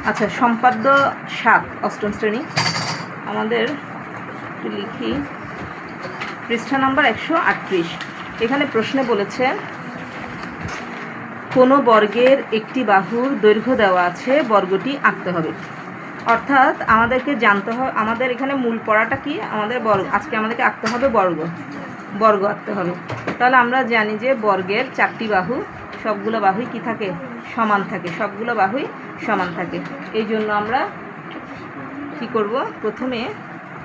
আচ্ছা, সম্পাদ্য ৭ অষ্টম শ্রেণী আমাদের একটু লিখি, পৃষ্ঠা নাম্বার 138। এখানে প্রশ্নে বলেছে কোনো বর্গের একটি বাহুর দৈর্ঘ্য দেওয়া আছে, বর্গটি আঁকতে হবে। অর্থাৎ আমাদেরকে জানতে হবে, আমাদের এখানে মূল পড়াটা কি, আমাদের বর্গ, আজকে আমাদেরকে আঁকতে হবে বর্গ আঁকতে হবে। তাহলে আমরা জানি যে বর্গের 4টি বাহু, সবগুলো বাহুই কি থাকে, সমান থাকে, সবগুলো বাহুই সমান থাকে। এই জন্য আমরা কি করব, প্রথমে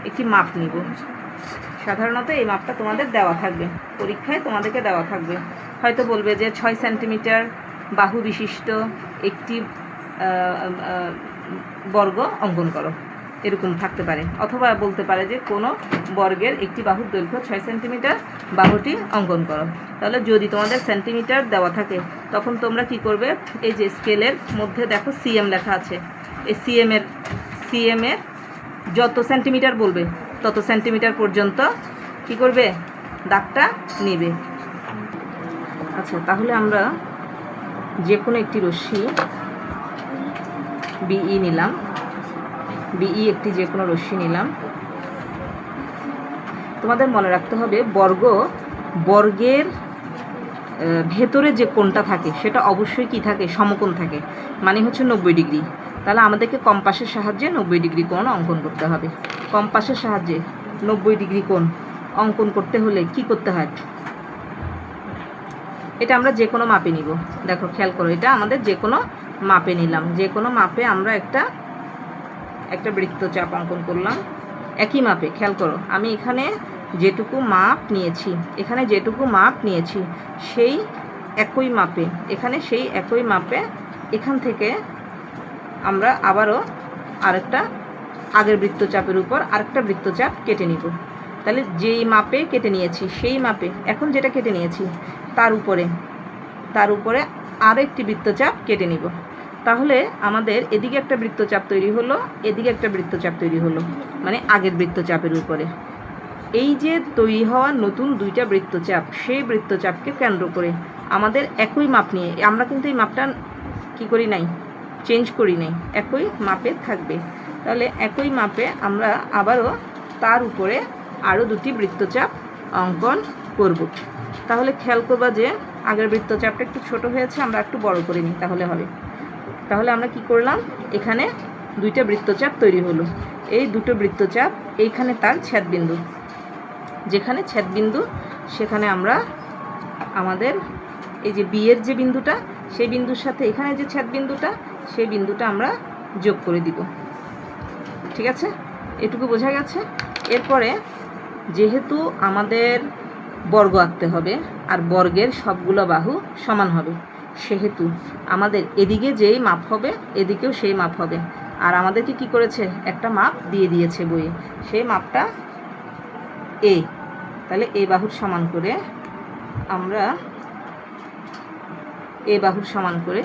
একটি মাপ নিব। সাধারণত এই মাপটা তোমাদের দেওয়া থাকবে, পরীক্ষায় তোমাদেরকে দেওয়া থাকবে। হয়তো বলবে যে 6 সেন্টিমিটার বাহু বিশিষ্ট একটি বর্গ অঙ্কন করো, এরকম থাকতে পারে। অথবা বলতে পারে যে কোনো বর্গের একটি বাহুর দৈর্ঘ্য 6 সেন্টিমিটার, বাহুটি অঙ্কন করো। তাহলে যদি তোমাদের সেন্টিমিটার দেওয়া থাকে তখন তোমরা কি করবে, এই যে স্কেলের মধ্যে দেখো সিএম লেখা আছে, এই সিএমের যত সেন্টিমিটার বলবে তত সেন্টিমিটার পর্যন্ত কি করবে, দাগটা নেবে। আচ্ছা, তাহলে আমরা যে কোনো একটি রশ্মি বিই নিলাম, বিই একটি যে কোনো রশ্মি নিলাম। তোমাদের মনে রাখতে হবে বর্গের ভেতরে যে কোণটা থাকে সেটা অবশ্যই কি থাকে, সমকোণ থাকে, মানে হচ্ছে 90 ডিগ্রি। তাহলে আমাদেরকে কম্পাসের সাহায্যে 90 ডিগ্রি কোণ অঙ্কন করতে হবে। কম্পাসের সাহায্যে 90 ডিগ্রি কোণ অঙ্কন করতে হলে কি করতে হয়, এটা আমরা যে কোনো মাপে নিব। দেখো খেয়াল করো, এটা আমাদের যে কোনো মাপে নিলাম, যে কোনো মাপে আমরা একটা বৃত্তচাপ অঙ্কন করলাম একই মাপে। খেয়াল করো, আমি এখানে যেটুকু মাপ নিয়েছি সেই একই মাপে, এখানে সেই একই মাপে এখান থেকে আমরা আবারও আরেকটা আগের বৃত্তচাপের উপর আরেকটা বৃত্তচাপ কেটে নিব। তাহলে যেই মাপে কেটে নিয়েছি সেই মাপে এখন যেটা কেটে নিয়েছি তার উপরে আরেকটি বৃত্তচাপ কেটে নিব। তাহলে আমাদের এদিকে একটা বৃত্তচাপ তৈরি হলো, এদিকে একটা বৃত্তচাপ তৈরি হলো, মানে আগের বৃত্তচাপের উপরে। এই যে তৈরি হওয়া নতুন দুইটা বৃত্তচাপ, সেই বৃত্তচাপকে কেন্দ্র করে আমাদের একই মাপ নিয়ে, আমরা কিন্তু এই মাপটা কি করি নাই, চেঞ্জ করি নাই, একই মাপে থাকবে। তাহলে একই মাপে আমরা আবারও তার উপরে আরও দুটি বৃত্তচাপ অঙ্কন করব। তাহলে খেয়াল করবা যে আগের বৃত্তচাপটা একটু ছোট হয়েছে, আমরা একটু বড় করে নিই, তাহলে হবে। তাহলে আমরা কি করলাম, এখানে দুইটা বৃত্তচাপ তৈরি হলো। এই দুটো বৃত্তচাপ, এইখানে তার ছেদবিন্দু, যেখানে ছেদবিন্দু সেখানে আমরা আমাদের এই যে বি এর যে বিন্দুটা, সেই বিন্দুর সাথে এখানে যে ছেদবিন্দুটা, সেই বিন্দুটা আমরা যোগ করে দিব। ঠিক আছে, এটুকু বোঝা গেছে। এরপরে যেহেতু আমাদের বর্গ আঁকতে হবে আর বর্গের সবগুলো বাহু সমান হবে, সেহেতু আমাদের এদিকে যেই মাপ হবে এদিকেও সেই মাপ হবে। আর আমাদেরকে কি করেছে, একটা মাপ দিয়ে দিয়েছে বইয়ে, সেই মাপটা এ। তাহলে এ বাহুর সমান করে আমরা এ বাহুর সমান করে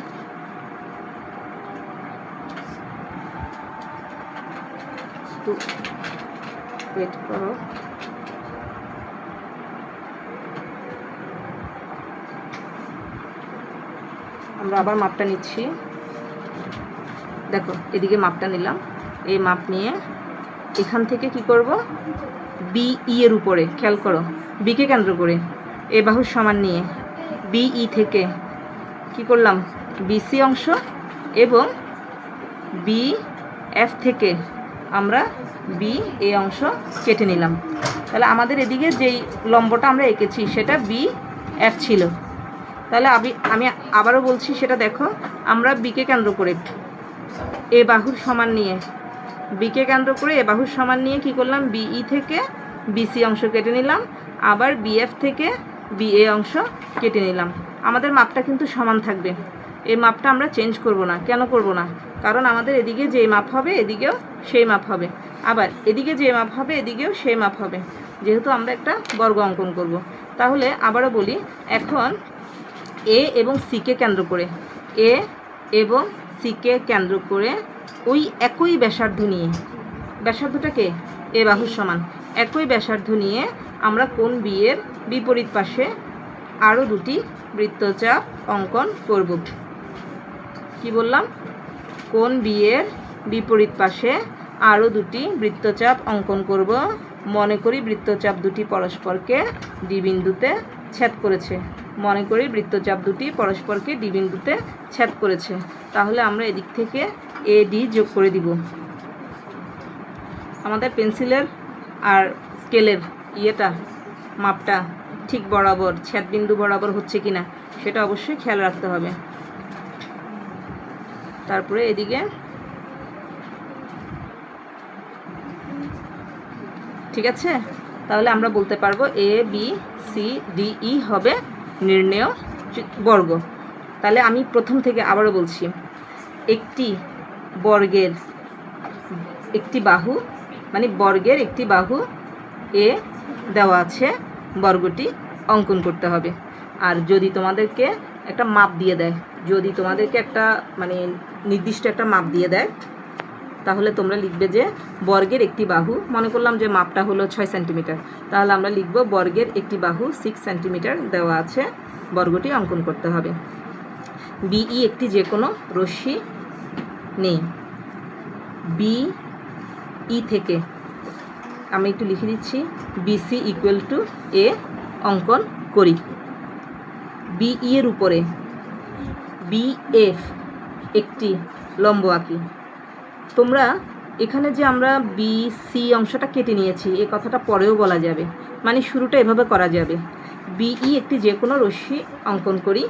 ওয়েট করো, আমরা আবার মাপটা নিচ্ছি। দেখো এদিকে মাপটা নিলাম, এই মাপ নিয়ে এখান থেকে কি করব, বিই এর উপরে, খেয়াল করো, বিকে কেন্দ্র করে এ বাহুর সমান নিয়ে বিই থেকে কি করলাম, বিসি অংশ এবং বি এফ থেকে আমরা বি এ অংশ কেটে নিলাম। তাহলে আমাদের এদিকে যেই লম্বটা আমরা এঁকেছি সেটা বি এফ ছিল। তাহলে আমি আবারও বলছি, সেটা দেখো, আমরা বিকে কেন্দ্র করে এ বাহুর সমান নিয়ে, বিকে কেন্দ্র করে এ বাহুর সমান নিয়ে কি করলাম, বিই থেকে বিসি অংশ কেটে নিলাম, আবার বিএফ থেকে বিএ অংশ কেটে নিলাম। আমাদের মাপটা কিন্তু সমান থাকবে, এই মাপটা আমরা চেঞ্জ করব না। কেন করব না, কারণ আমাদের এদিকে যে মাপ হবে এদিকেও সেই মাপ হবে, আবার এদিকে যে মাপ হবে এদিকেও সেই মাপ হবে, যেহেতু আমরা একটা বর্গ অঙ্কন করব। তাহলে আবারও বলি, এখন এ এবং সিকে কেন্দ্র করে, এ এবং সিকে কেন্দ্র করে ওই একই ব্যাসার্ধ নিয়ে, ব্যাসার্ধটাকে এ বাহুর সমান, একই ব্যাসার্ধ নিয়ে আমরা কোণ বি এর বিপরীত পাশে আরও দুটি বৃত্তচাপ অঙ্কন করব। কি বললাম, কোণ বি এর বিপরীত পাশে আরও দুটি বৃত্তচাপ অঙ্কন করব। মনে করি বৃত্তচাপ দুটি পরস্পরকে ডি বিন্দুতে ছেদ করেছে। মনে করি বৃত্তচাপ দুটি পরস্পরকে ডি বিন্দুতে ছেদ করেছে। তাহলে আমরা এদিক থেকে এ ডি যোগ করে দিব। আমাদের পেন্সিলের আর স্কেলের মাপটা ঠিক বরাবর ছেদ বিন্দু বরাবর হচ্ছে কিনা সেটা অবশ্যই খেয়াল রাখতে হবে। তারপরে এদিকে ঠিক আছে, তাহলে আমরা বলতে পারবো A B C D E হবে নির্ণেয় বর্গ। তাহলে আমি প্রথম থেকে আবারও বলছি, একটি বর্গের একটি বাহু মানে বর্গের একটি বাহু এ দেওয়া আছে, বর্গটি অঙ্কন করতে হবে। আর যদি তোমাদেরকে একটা মাপ দিয়ে দেয়, যদি তোমাদেরকে একটা মানে নির্দিষ্ট একটা মাপ দিয়ে দেয়, তাহলে তোমরা লিখবে যে বর্গের একটি বাহু, মনে করলাম যে মাপটা হলো 6 সেন্টিমিটার, তাহলে আমরা লিখব বর্গের একটি বাহু 6 সেন্টিমিটার দেওয়া আছে, বর্গটি অঙ্কন করতে হবে। বিই একটি যে কোনো রশ্মি নেই। বিই থেকে আমি একটু লিখে দিচ্ছি, বিসি ইকুয়াল টু এ অঙ্কন করি। বিই এর উপরে বিএফ একটি লম্ব আঁকি। তোমরা এখানে যে আমরা বি সি অংশটা কেটে নিয়েছি এই কথাটা পরেও বলা যাবে, মানে শুরুটা এভাবে করা যাবে। বিই একটি যে কোনো রশ্মি অঙ্কন করি।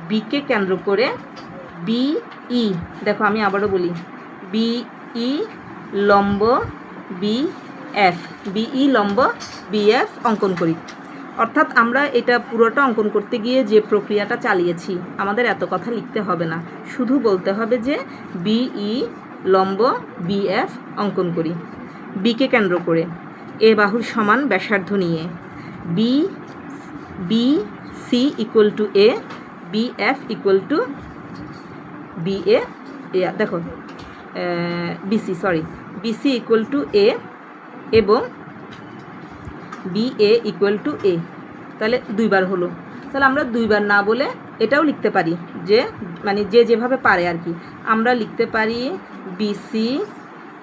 বিকে কেন্দ্র করে বিই, দেখো আমি আবারও বলি, বিই লম্ব বিএফ, বিই লম্ব বিএফ অঙ্কন করি। অর্থাৎ আমরা এটা পুরোটা অঙ্কন করতে গিয়ে যে প্রক্রিয়াটা চালিয়েছি আমাদের এত কথা লিখতে হবে না, শুধু বলতে হবে যে বিই লম্ব বিএফ অঙ্কন করি। বিকে কেন্দ্র করে এ বাহুর সমান ব্যাসার্ধ নিয়ে B C equal to A, BF equal to BA, দেখো বিসি ইকুয়াল টু এ এবং বিএ ইকুয়াল টু এ। তাহলে দুইবার হলো, তাহলে আমরা দুইবার না বলে এটাও লিখতে পারি যে মানে যে যেভাবে পারে আর কি, আমরা লিখতে পারি BC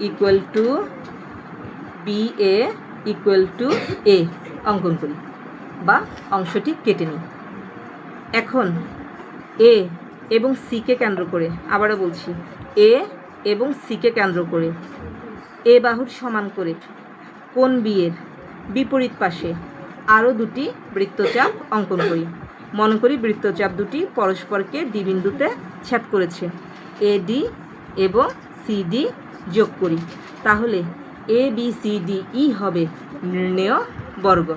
equal to BA equal to এ অঙ্কন করি বা অংশটি কেটে নিই। এখন এ এবং সিকে কেন্দ্র করে, আবারও বলছি, এ এবং সিকে কেন্দ্র করে এ বাহুর সমান করে কোণ বি এর বিপরীত পাশে আরও দুটি বৃত্তচাপ অঙ্কন করি। মনে করি বৃত্তচাপ দুটি পরস্পরকে ডি বিন্দুতে ছেদ করেছে। এ ডি এবং সিডি যোগ করি। তাহলে A B C D E হবে নির্ণেয় বর্গ।